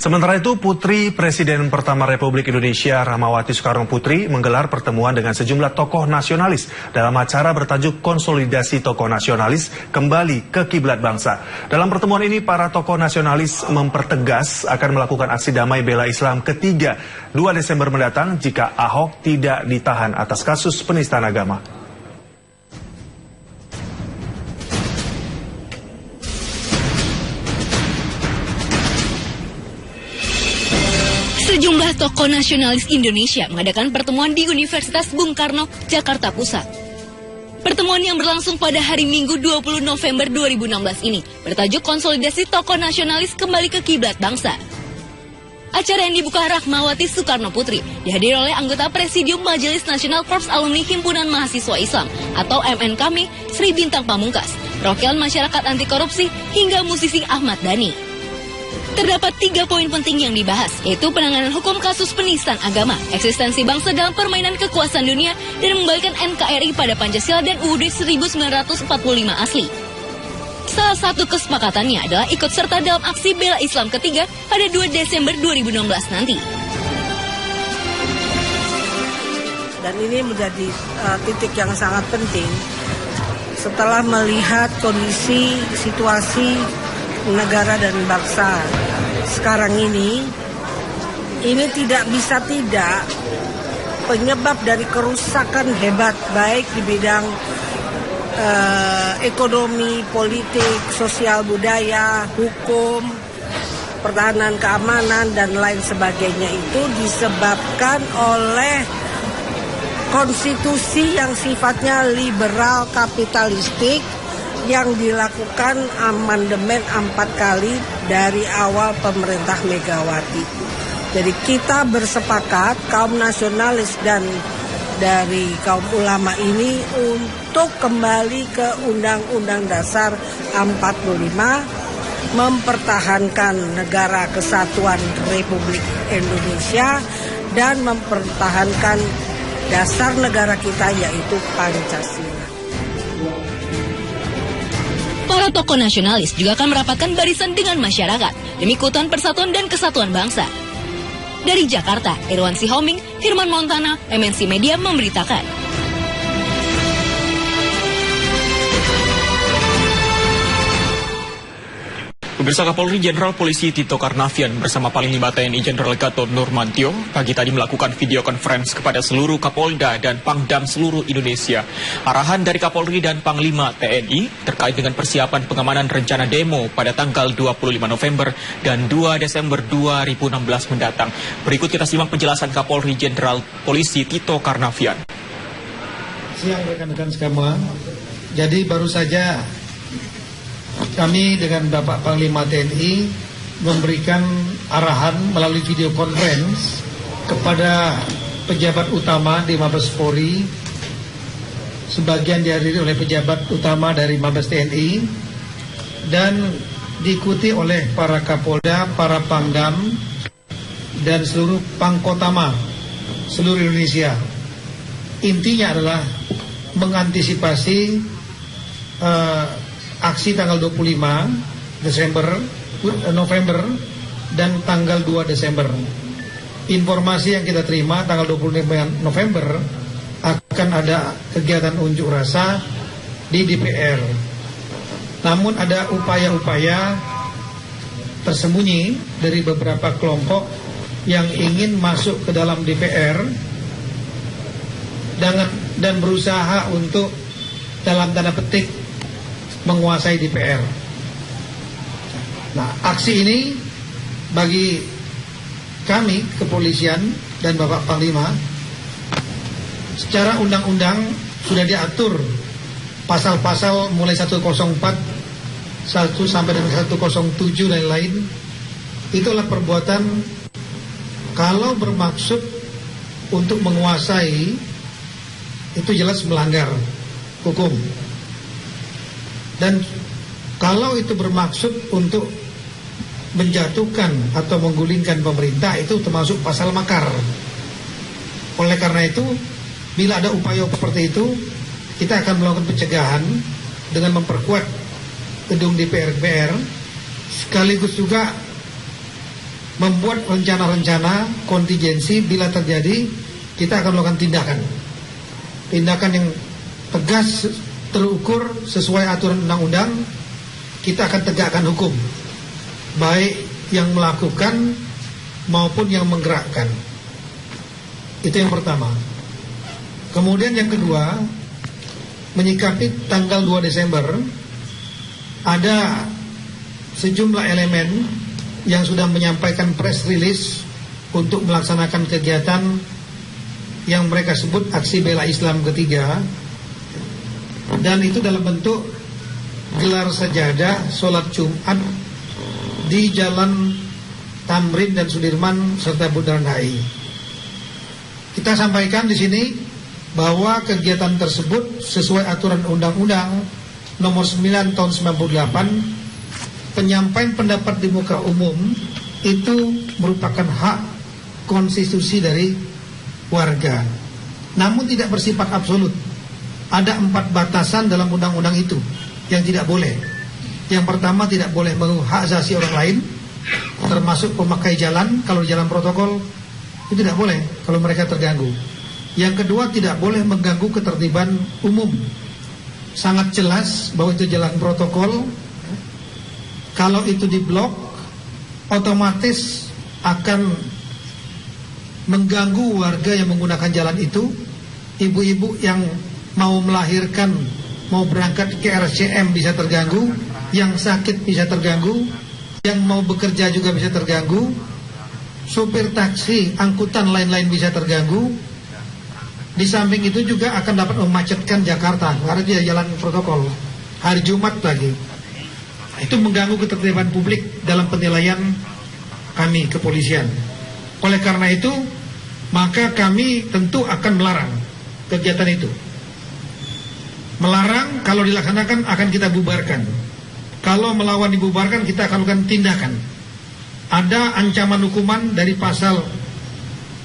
Sementara itu, Putri Presiden pertama Republik Indonesia Rahmawati Soekarno Putri menggelar pertemuan dengan sejumlah tokoh nasionalis dalam acara bertajuk Konsolidasi Tokoh Nasionalis Kembali ke Kiblat Bangsa. Dalam pertemuan ini, para tokoh nasionalis mempertegas akan melakukan aksi damai bela Islam ketiga 2 Desember mendatang jika Ahok tidak ditahan atas kasus penistaan agama. Sejumlah tokoh nasionalis Indonesia mengadakan pertemuan di Universitas Bung Karno, Jakarta Pusat. Pertemuan yang berlangsung pada hari Minggu 20 November 2016 ini bertajuk Konsolidasi Tokoh Nasionalis Kembali ke Kiblat Bangsa. Acara yang dibuka Rahmawati Soekarno Putri dihadiri oleh anggota Presidium Majelis Nasional Korps Alumni Himpunan Mahasiswa Islam atau MNKM Sri Bintang Pamungkas, perwakilan masyarakat anti korupsi hingga musisi Ahmad Dhani. Terdapat 3 poin penting yang dibahas, yaitu penanganan hukum kasus penistaan agama, eksistensi bangsa dalam permainan kekuasaan dunia, dan mengembalikan NKRI pada Pancasila dan UUD 1945 asli. Salah satu kesepakatannya adalah ikut serta dalam aksi bela Islam ketiga pada 2 Desember 2016 nanti. Dan ini menjadi titik yang sangat penting setelah melihat kondisi situasi negara dan bangsa sekarang ini tidak bisa tidak penyebab dari kerusakan hebat baik di bidang ekonomi, politik, sosial budaya, hukum, pertahanan keamanan dan lain sebagainya itu disebabkan oleh konstitusi yang sifatnya liberal kapitalistik yang dilakukan amandemen 4 kali dari awal pemerintah Megawati. Jadi kita bersepakat kaum nasionalis dan dari kaum ulama ini untuk kembali ke Undang-Undang Dasar 45, mempertahankan negara kesatuan Republik Indonesia dan mempertahankan dasar negara kita yaitu Pancasila. Para tokoh nasionalis juga akan merapatkan barisan dengan masyarakat demi keutuhan persatuan dan kesatuan bangsa. Dari Jakarta, Irwan Sihoming, Firman Montana, MNC Media memberitakan. Pemirsa, Kapolri Jenderal Polisi Tito Karnavian bersama Panglima TNI Jenderal Gatot Nurmantio pagi tadi melakukan video conference kepada seluruh Kapolda dan Pangdam seluruh Indonesia. Arahan dari Kapolri dan Panglima TNI terkait dengan persiapan pengamanan rencana demo pada tanggal 25 November dan 2 Desember 2016 mendatang. Berikut kita simak penjelasan Kapolri Jenderal Polisi Tito Karnavian. Siang rekan-rekan semua. Jadi baru saja kami dengan Bapak Panglima TNI memberikan arahan melalui video conference kepada pejabat utama di Mabes Polri, sebagian dihadiri oleh pejabat utama dari Mabes TNI dan diikuti oleh para Kapolda, para Pangdam dan seluruh Pangkotama seluruh Indonesia. Intinya adalah mengantisipasi aksi tanggal 25 November dan tanggal 2 Desember. Informasi yang kita terima tanggal 25 November akan ada kegiatan unjuk rasa di DPR. Namun ada upaya-upaya tersembunyi dari beberapa kelompok yang ingin masuk ke dalam DPR dan berusaha untuk dalam tanda petik menguasai DPR. Nah, aksi ini bagi kami kepolisian dan Bapak Panglima secara undang-undang sudah diatur pasal-pasal mulai 104, 1 sampai dengan 107 dan lain. Itulah perbuatan kalau bermaksud untuk menguasai itu jelas melanggar hukum. Dan kalau itu bermaksud untuk menjatuhkan atau menggulingkan pemerintah, itu termasuk pasal makar. Oleh karena itu, bila ada upaya seperti itu, kita akan melakukan pencegahan dengan memperkuat gedung DPR sekaligus juga membuat rencana-rencana kontingensi bila terjadi kita akan melakukan tindakan yang tegas, terukur sesuai aturan undang-undang. Kita akan tegakkan hukum baik yang melakukan maupun yang menggerakkan. Itu yang pertama. Kemudian yang kedua, menyikapi tanggal 2 Desember ada sejumlah elemen yang sudah menyampaikan press release untuk melaksanakan kegiatan yang mereka sebut aksi bela Islam ketiga, dan itu dalam bentuk gelar sajadah sholat Jumat di Jalan Tamrin dan Sudirman serta Bundaran HI. Kita sampaikan di sini bahwa kegiatan tersebut sesuai aturan Undang-Undang Nomor 9 Tahun 98, penyampaian pendapat di muka umum itu merupakan hak konstitusi dari warga, namun tidak bersifat absolut. Ada 4 batasan dalam undang-undang itu yang tidak boleh. Yang pertama, tidak boleh mengganggu hak asasi orang lain, termasuk pemakai jalan. Kalau di jalan protokol itu tidak boleh kalau mereka terganggu. Yang kedua, tidak boleh mengganggu ketertiban umum. Sangat jelas bahwa itu jalan protokol. Kalau itu diblok, otomatis akan mengganggu warga yang menggunakan jalan itu. Ibu-ibu yang mau melahirkan, mau berangkat ke RSCM bisa terganggu, yang sakit bisa terganggu, yang mau bekerja juga bisa terganggu, sopir taksi, angkutan lain-lain bisa terganggu. Di samping itu juga akan dapat memacetkan Jakarta karena dia jalan protokol. Hari Jumat lagi. Itu mengganggu ketertiban publik dalam penilaian kami kepolisian. Oleh karena itu, maka kami tentu akan melarang kegiatan itu. Melarang, kalau dilaksanakan akan kita bubarkan. Kalau melawan dibubarkan, kita akan lakukan tindakan. Ada ancaman hukuman dari pasal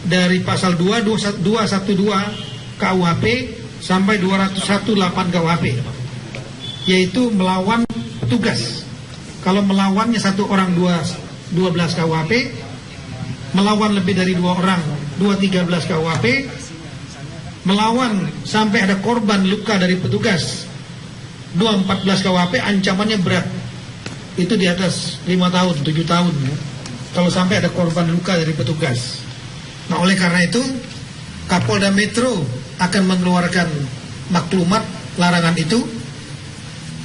212 KUHP sampai 218 KUHP, yaitu melawan petugas. Kalau melawannya 1 orang 12 KUHP, melawan lebih dari 2 orang 213 KUHP, melawan sampai ada korban luka dari petugas 214 KUHP, ancamannya berat. Itu di atas 5 tahun, 7 tahun ya, kalau sampai ada korban luka dari petugas. Nah, oleh karena itu Kapolda Metro akan mengeluarkan maklumat larangan itu,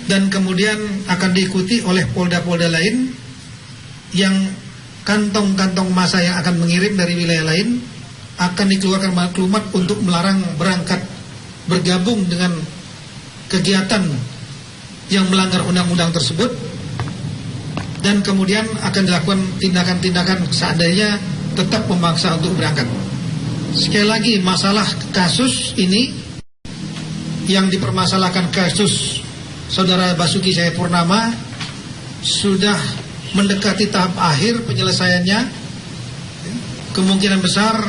dan kemudian akan diikuti oleh polda-polda lain yang kantong-kantong massa yang akan mengirim dari wilayah lain akan dikeluarkan maklumat untuk melarang berangkat bergabung dengan kegiatan yang melanggar undang-undang tersebut, dan kemudian akan dilakukan tindakan-tindakan seandainya tetap memaksa untuk berangkat. Sekali lagi, masalah kasus ini yang dipermasalahkan, kasus Saudara Basuki Cahayapurnama, sudah mendekati tahap akhir penyelesaiannya. Kemungkinan besar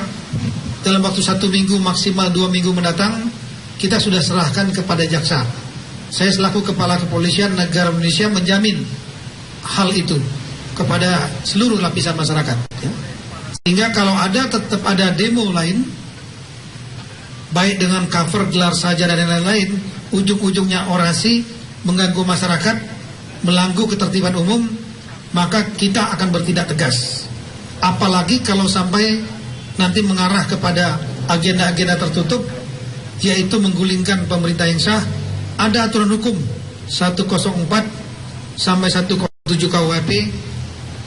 dalam waktu 1 minggu maksimal 2 minggu mendatang kita sudah serahkan kepada jaksa. Saya selaku Kepala Kepolisian Negara Indonesia menjamin hal itu kepada seluruh lapisan masyarakat ya. Sehingga kalau tetap ada demo lain, baik dengan cover gelar sajadah dan lain-lain, ujung-ujungnya orasi, mengganggu masyarakat, melanggu ketertiban umum, maka kita akan bertindak tegas. Apalagi kalau sampai nanti mengarah kepada agenda-agenda tertutup, yaitu menggulingkan pemerintah yang sah. Ada aturan hukum 104 sampai 107 KUHP,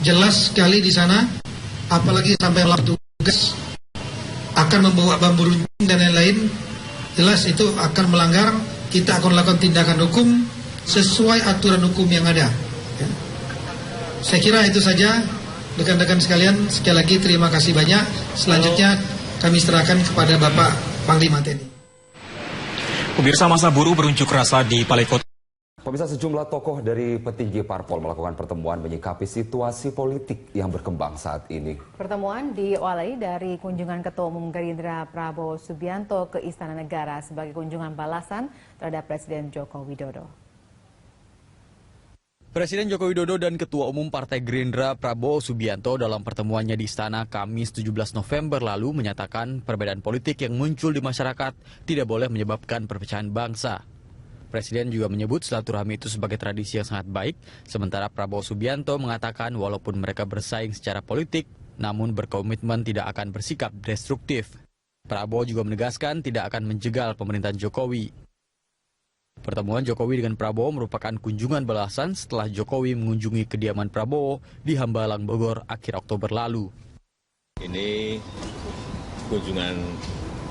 jelas sekali di sana. Apalagi sampai tugas akan membawa bambu runcing dan lain-lain, jelas itu akan melanggar. Kita akan lakukan tindakan hukum sesuai aturan hukum yang ada ya. Saya kira itu saja rekan-rekan sekalian. Sekali lagi terima kasih banyak. Selanjutnya kami serahkan kepada Bapak Panglima TNI. Pemirsa, masa buruh berunjuk rasa di Balai Kota. Pemirsa, sejumlah tokoh dari petinggi parpol melakukan pertemuan menyikapi situasi politik yang berkembang saat ini. Pertemuan diawali dari kunjungan Ketua Umum Gerindra Prabowo Subianto ke Istana Negara sebagai kunjungan balasan terhadap Presiden Joko Widodo. Presiden Joko Widodo dan Ketua Umum Partai Gerindra Prabowo Subianto dalam pertemuannya di Istana Kamis 17 November lalu menyatakan perbedaan politik yang muncul di masyarakat tidak boleh menyebabkan perpecahan bangsa. Presiden juga menyebut silaturahmi itu sebagai tradisi yang sangat baik, sementara Prabowo Subianto mengatakan walaupun mereka bersaing secara politik, namun berkomitmen tidak akan bersikap destruktif. Prabowo juga menegaskan tidak akan menjegal pemerintahan Jokowi. Pertemuan Jokowi dengan Prabowo merupakan kunjungan balasan setelah Jokowi mengunjungi kediaman Prabowo di Hambalang, Bogor akhir Oktober lalu. Ini kunjungan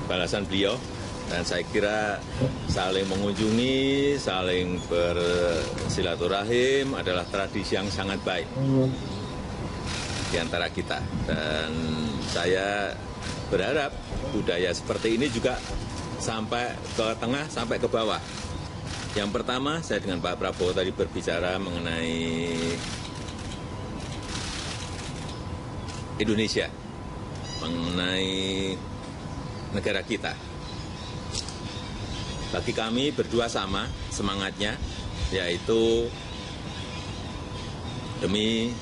balasan beliau dan saya kira saling mengunjungi, saling bersilaturahim adalah tradisi yang sangat baik di antara kita. Dan saya berharap budaya seperti ini juga sampai ke tengah, sampai ke bawah. Yang pertama, saya dengan Pak Prabowo tadi berbicara mengenai Indonesia, mengenai negara kita. Bagi kami berdua sama semangatnya, yaitu demi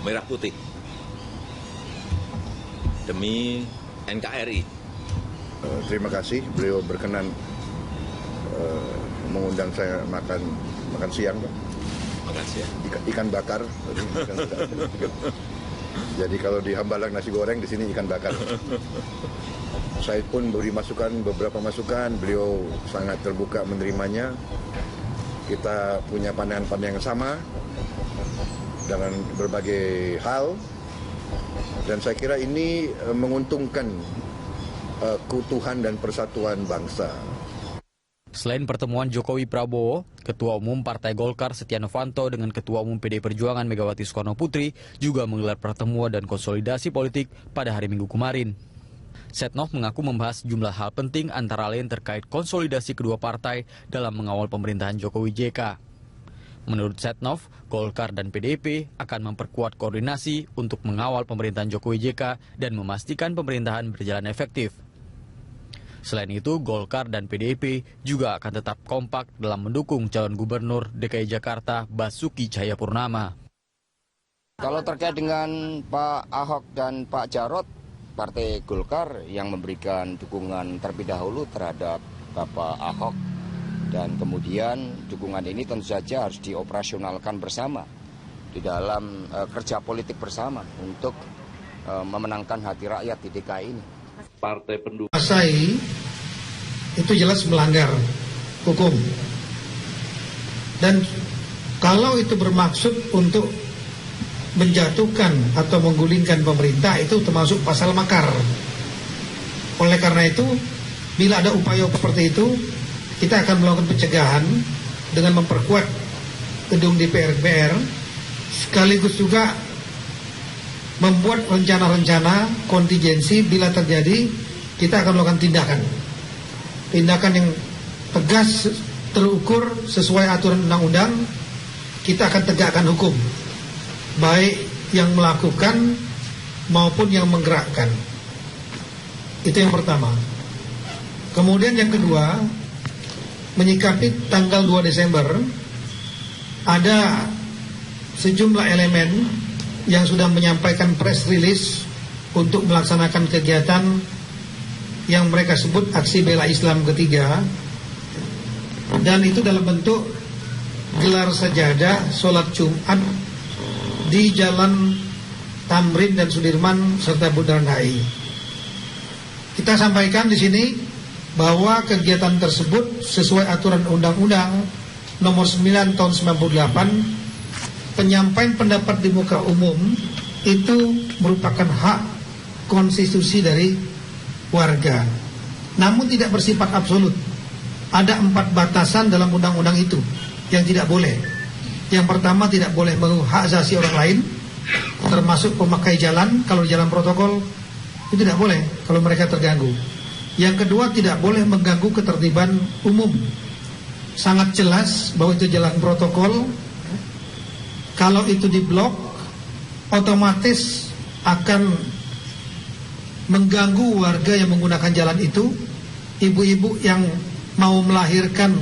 merah putih, demi NKRI. Terima kasih beliau berkenan mengundang saya makan siang, Pak. Makan siang. Ikan bakar. Jadi kalau di Hambalang nasi goreng, di sini ikan bakar. Saya pun beri beberapa masukan, beliau sangat terbuka menerimanya. Kita punya pandangan-pandangan yang sama dengan berbagai hal. Dan saya kira ini menguntungkan keutuhan dan persatuan bangsa. Selain pertemuan Jokowi-Prabowo, Ketua Umum Partai Golkar Setia Novanto dengan Ketua Umum PDI Perjuangan Megawati Soekarno Putri juga menggelar pertemuan dan konsolidasi politik pada hari Minggu kemarin. Setnov mengaku membahas jumlah hal penting antara lain terkait konsolidasi kedua partai dalam mengawal pemerintahan Jokowi JK. Menurut Setnov, Golkar dan PDIP akan memperkuat koordinasi untuk mengawal pemerintahan Jokowi JK dan memastikan pemerintahan berjalan efektif. Selain itu, Golkar dan PDIP juga akan tetap kompak dalam mendukung calon gubernur DKI Jakarta Basuki Cahayapurnama. Kalau terkait dengan Pak Ahok dan Pak Jarot, Partai Golkar yang memberikan dukungan terlebih dahulu terhadap Bapak Ahok, dan kemudian dukungan ini tentu saja harus dioperasionalkan bersama di dalam kerja politik bersama untuk memenangkan hati rakyat di DKI ini. Partai pendukung itu jelas melanggar hukum, dan kalau itu bermaksud untuk menjatuhkan atau menggulingkan pemerintah, itu termasuk pasal makar. Oleh karena itu, bila ada upaya seperti itu, kita akan melakukan pencegahan dengan memperkuat gedung DPR, sekaligus juga membuat rencana-rencana kontingensi bila terjadi. Kita akan melakukan tindakan yang tegas, terukur, sesuai aturan undang-undang. Kita akan tegakkan hukum, baik yang melakukan maupun yang menggerakkan. Itu yang pertama. Kemudian yang kedua, menyikapi tanggal 2 Desember, ada sejumlah elemen yang sudah menyampaikan press release untuk melaksanakan kegiatan yang mereka sebut aksi bela Islam ketiga, dan itu dalam bentuk gelar sajadah, sholat Jumat di Jalan Tamrin dan Sudirman serta Bundaran HI. Kita sampaikan di sini bahwa kegiatan tersebut sesuai aturan Undang-Undang Nomor 9 Tahun 98, penyampaian pendapat di muka umum itu merupakan hak konstitusi dari warga, namun tidak bersifat absolut. Ada 4 batasan dalam undang-undang itu yang tidak boleh. Yang pertama, tidak boleh mengganggu hak asasi orang lain, termasuk pemakai jalan. Kalau di jalan protokol itu tidak boleh kalau mereka terganggu. Yang kedua, tidak boleh mengganggu ketertiban umum. Sangat jelas bahwa itu jalan protokol. Kalau itu diblok, otomatis akan mengganggu warga yang menggunakan jalan itu. Ibu-ibu yang mau melahirkan,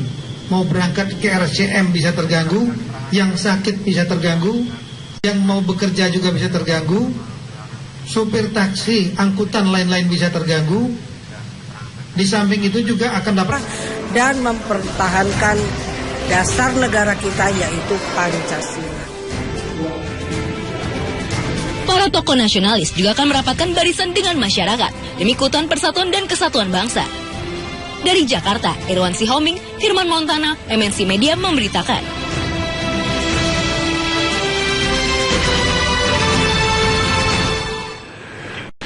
mau berangkat ke RSCM bisa terganggu. yang sakit bisa terganggu, yang mau bekerja juga bisa terganggu, sopir taksi, angkutan lain-lain bisa terganggu. Di samping itu juga akan dapat dan mempertahankan dasar negara kita yaitu Pancasila. Para tokoh nasionalis juga akan merapatkan barisan dengan masyarakat demi keutuhan persatuan dan kesatuan bangsa. Dari Jakarta, Irwan Sihoming, Firman Montana, MNC Media memberitakan.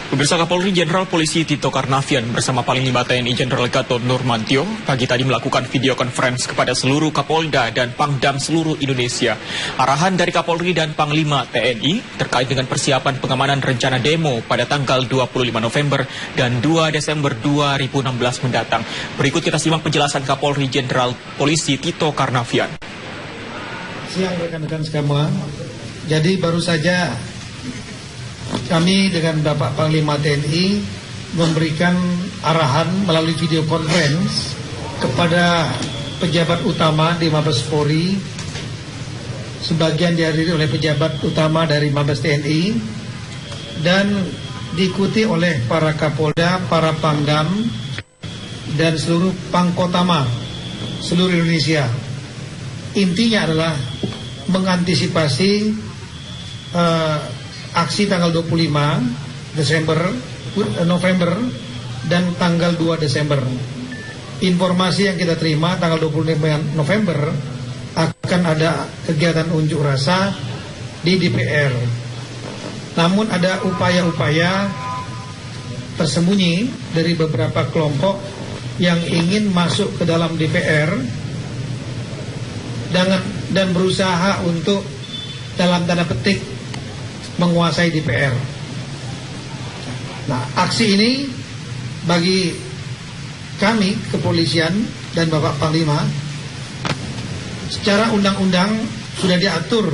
Pemirsa, Kapolri Jenderal Polisi Tito Karnavian bersama Panglima TNI Jenderal Gatot Nurmantio pagi tadi melakukan video conference kepada seluruh Kapolda dan Pangdam seluruh Indonesia. Arahan dari Kapolri dan Panglima TNI terkait dengan persiapan pengamanan rencana demo pada tanggal 25 November dan 2 Desember 2016 mendatang. Berikut kita simak penjelasan Kapolri Jenderal Polisi Tito Karnavian. Siang rekan-rekan semua. Jadi baru saja kami dengan Bapak Panglima TNI memberikan arahan melalui video conference kepada pejabat utama di Mabes Polri, sebagian dihadiri oleh pejabat utama dari Mabes TNI, dan diikuti oleh para Kapolda, para Pangdam, dan seluruh Pangkotama seluruh Indonesia. Intinya adalah mengantisipasi aksi tanggal 25 November dan tanggal 2 Desember. Informasi yang kita terima tanggal 25 November akan ada kegiatan unjuk rasa di DPR. Namun ada upaya-upaya tersembunyi dari beberapa kelompok yang ingin masuk ke dalam DPR dan berusaha untuk dalam tanda petik menguasai DPR. Nah, aksi ini bagi kami kepolisian dan Bapak Panglima secara undang-undang sudah diatur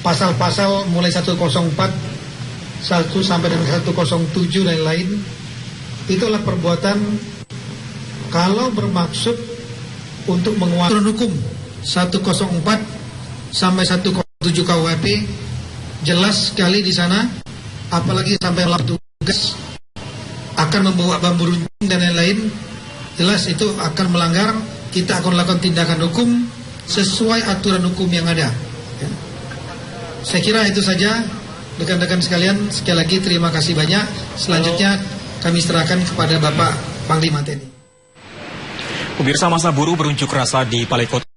pasal-pasal mulai 104, 1 sampai dengan 107 dan lain-lain. Itulah perbuatan kalau bermaksud untuk menguasai hukum 104 sampai 107 KUHP. Jelas sekali di sana, apalagi sampai melakukan tugas akan membawa bambu runcing dan lain-lain. Jelas itu akan melanggar. Kita akan melakukan tindakan hukum sesuai aturan hukum yang ada. Ya. Saya kira itu saja, rekan-rekan sekalian. Sekali lagi terima kasih banyak. Selanjutnya kami serahkan kepada Bapak Panglima TNI. Pemirsa, masa buruh berunjuk rasa di Balai Kota.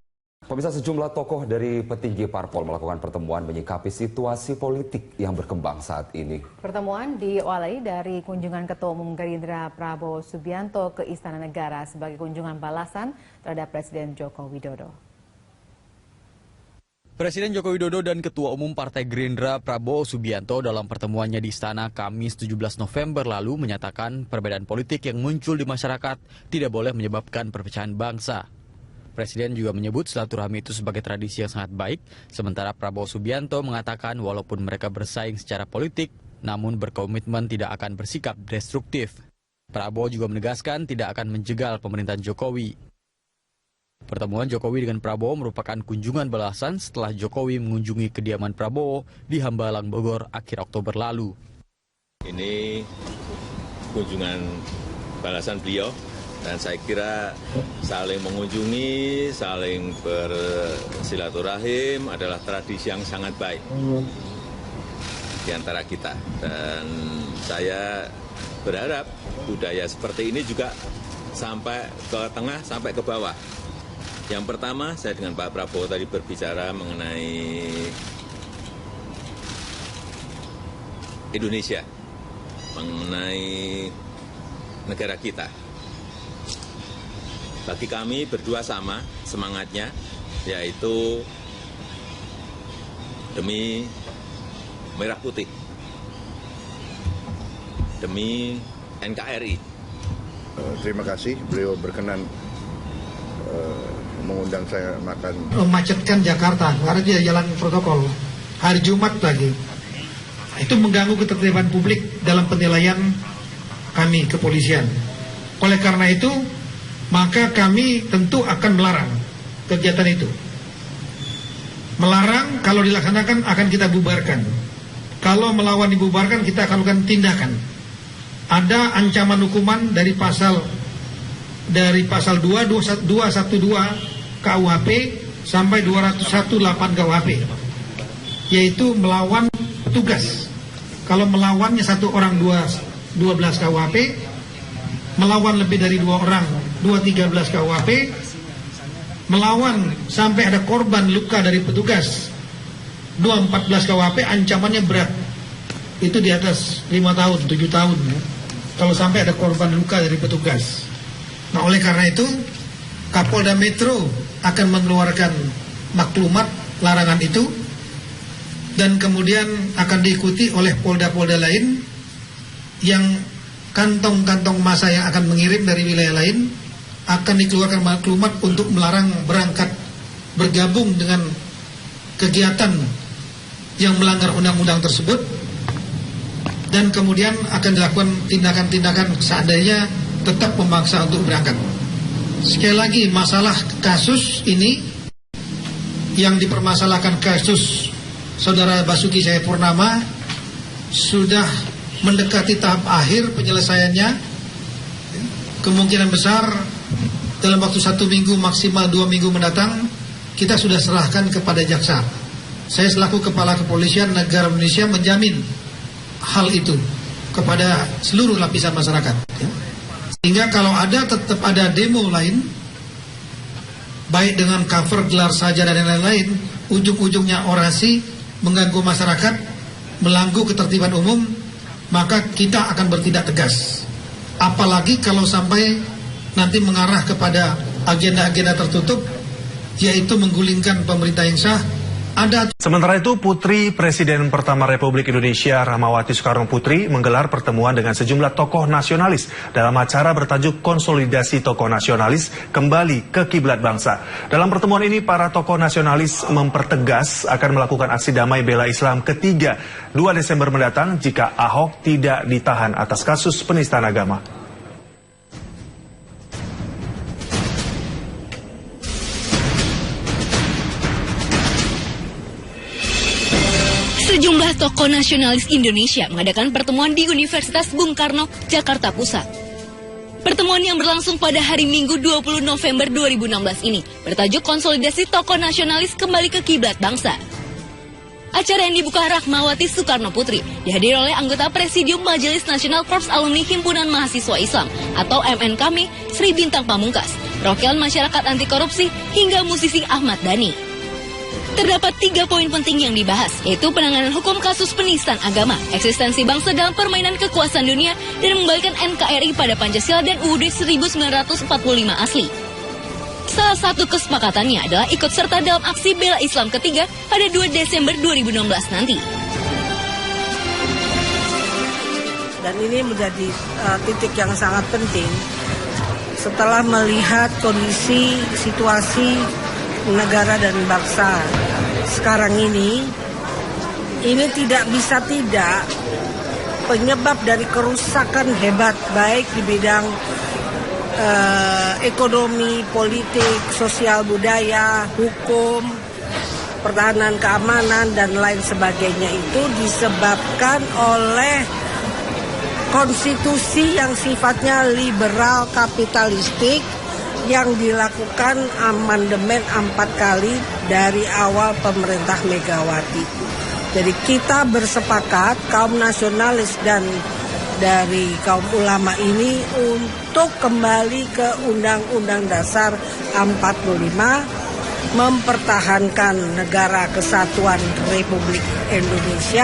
Pemirsa, sejumlah tokoh dari petinggi parpol melakukan pertemuan menyikapi situasi politik yang berkembang saat ini. Pertemuan diawali dari kunjungan Ketua Umum Gerindra Prabowo Subianto ke Istana Negara sebagai kunjungan balasan terhadap Presiden Joko Widodo. Presiden Joko Widodo dan Ketua Umum Partai Gerindra Prabowo Subianto dalam pertemuannya di Istana Kamis 17 November lalu menyatakan perbedaan politik yang muncul di masyarakat tidak boleh menyebabkan perpecahan bangsa. Presiden juga menyebut silaturahmi itu sebagai tradisi yang sangat baik, sementara Prabowo Subianto mengatakan walaupun mereka bersaing secara politik, namun berkomitmen tidak akan bersikap destruktif. Prabowo juga menegaskan tidak akan menjegal pemerintahan Jokowi. Pertemuan Jokowi dengan Prabowo merupakan kunjungan balasan setelah Jokowi mengunjungi kediaman Prabowo di Hambalang, Bogor akhir Oktober lalu. Ini kunjungan balasan beliau. Dan saya kira saling mengunjungi, saling bersilaturahim adalah tradisi yang sangat baik di antara kita. Dan saya berharap budaya seperti ini juga sampai ke tengah, sampai ke bawah. Yang pertama, saya dengan Pak Prabowo tadi berbicara mengenai Indonesia, mengenai negara kita. Bagi kami berdua sama semangatnya, yaitu demi merah putih, demi NKRI. Terima kasih, beliau berkenan mengundang saya makan. Memacetkan Jakarta, karena dia jalan protokol. Hari Jumat lagi. Itu mengganggu ketertiban publik dalam penilaian kami kepolisian. Oleh karena itu, maka kami tentu akan melarang kegiatan itu. Melarang, kalau dilaksanakan akan kita bubarkan. Kalau melawan dibubarkan, kita akan lakukan tindakan. Ada ancaman hukuman dari pasal 212 KUHP sampai 218 KUHP, yaitu melawan tugas. Kalau melawannya satu orang 12 KUHP, melawan lebih dari 2 orang 213 KUHP, melawan sampai ada korban luka dari petugas 214 KUHP, ancamannya berat, itu di atas 5 tahun 7 tahun ya, kalau sampai ada korban luka dari petugas. Nah, oleh karena itu Kapolda Metro akan mengeluarkan maklumat larangan itu, dan kemudian akan diikuti oleh polda-polda lain yang kantong-kantong massa yang akan mengirim dari wilayah lain akan dikeluarkan maklumat untuk melarang berangkat bergabung dengan kegiatan yang melanggar undang-undang tersebut, dan kemudian akan dilakukan tindakan-tindakan seandainya tetap memaksa untuk berangkat. Sekali lagi, masalah kasus ini yang dipermasalahkan, kasus Saudara Basuki Cahayapurnama, sudah mendekati tahap akhir penyelesaiannya. Kemungkinan besar dalam waktu 1 minggu maksimal 2 minggu mendatang kita sudah serahkan kepada jaksa. Saya selaku Kepala Kepolisian Negara Indonesia menjamin hal itu kepada seluruh lapisan masyarakat. Sehingga kalau tetap ada demo lain, baik dengan cover gelar saja dan lain-lain, ujung-ujungnya orasi, mengganggu masyarakat, melanggu ketertiban umum, maka kita akan bertindak tegas. Apalagi kalau sampai nanti mengarah kepada agenda-agenda tertutup, yaitu menggulingkan pemerintah yang sah. Sementara itu, Putri Presiden pertama Republik Indonesia Rahmawati Soekarno Putri menggelar pertemuan dengan sejumlah tokoh nasionalis dalam acara bertajuk Konsolidasi Tokoh Nasionalis Kembali ke Kiblat Bangsa. Dalam pertemuan ini, para tokoh nasionalis mempertegas akan melakukan aksi damai bela Islam ketiga 2 Desember mendatang jika Ahok tidak ditahan atas kasus penistaan agama. Sejumlah tokoh nasionalis Indonesia mengadakan pertemuan di Universitas Bung Karno, Jakarta Pusat. Pertemuan yang berlangsung pada hari Minggu 20 November 2016 ini bertajuk Konsolidasi Tokoh Nasionalis Kembali ke Kiblat Bangsa. Acara yang dibuka Rahmawati Soekarno Putri dihadiri oleh anggota Presidium Majelis Nasional Korps Alumni Himpunan Mahasiswa Islam atau MNKM Sri Bintang Pamungkas, perwakilan masyarakat anti korupsi hingga musisi Ahmad Dhani. Terdapat 3 poin penting yang dibahas, yaitu penanganan hukum kasus penistaan agama, eksistensi bangsa dalam permainan kekuasaan dunia, dan mengembalikan NKRI pada Pancasila dan UUD 1945 asli. Salah satu kesepakatannya adalah ikut serta dalam aksi bela Islam ketiga pada 2 Desember 2016 nanti. Dan ini menjadi titik yang sangat penting setelah melihat kondisi situasi negara dan bangsa sekarang ini tidak bisa tidak penyebab dari kerusakan hebat baik di bidang ekonomi, politik, sosial budaya, hukum, pertahanan keamanan dan lain sebagainya itu disebabkan oleh konstitusi yang sifatnya liberal kapitalistik yang dilakukan amandemen 4 kali dari awal pemerintah Megawati. Jadi kita bersepakat, kaum nasionalis dan dari kaum ulama ini untuk kembali ke Undang-Undang Dasar 45, mempertahankan negara kesatuan Republik Indonesia.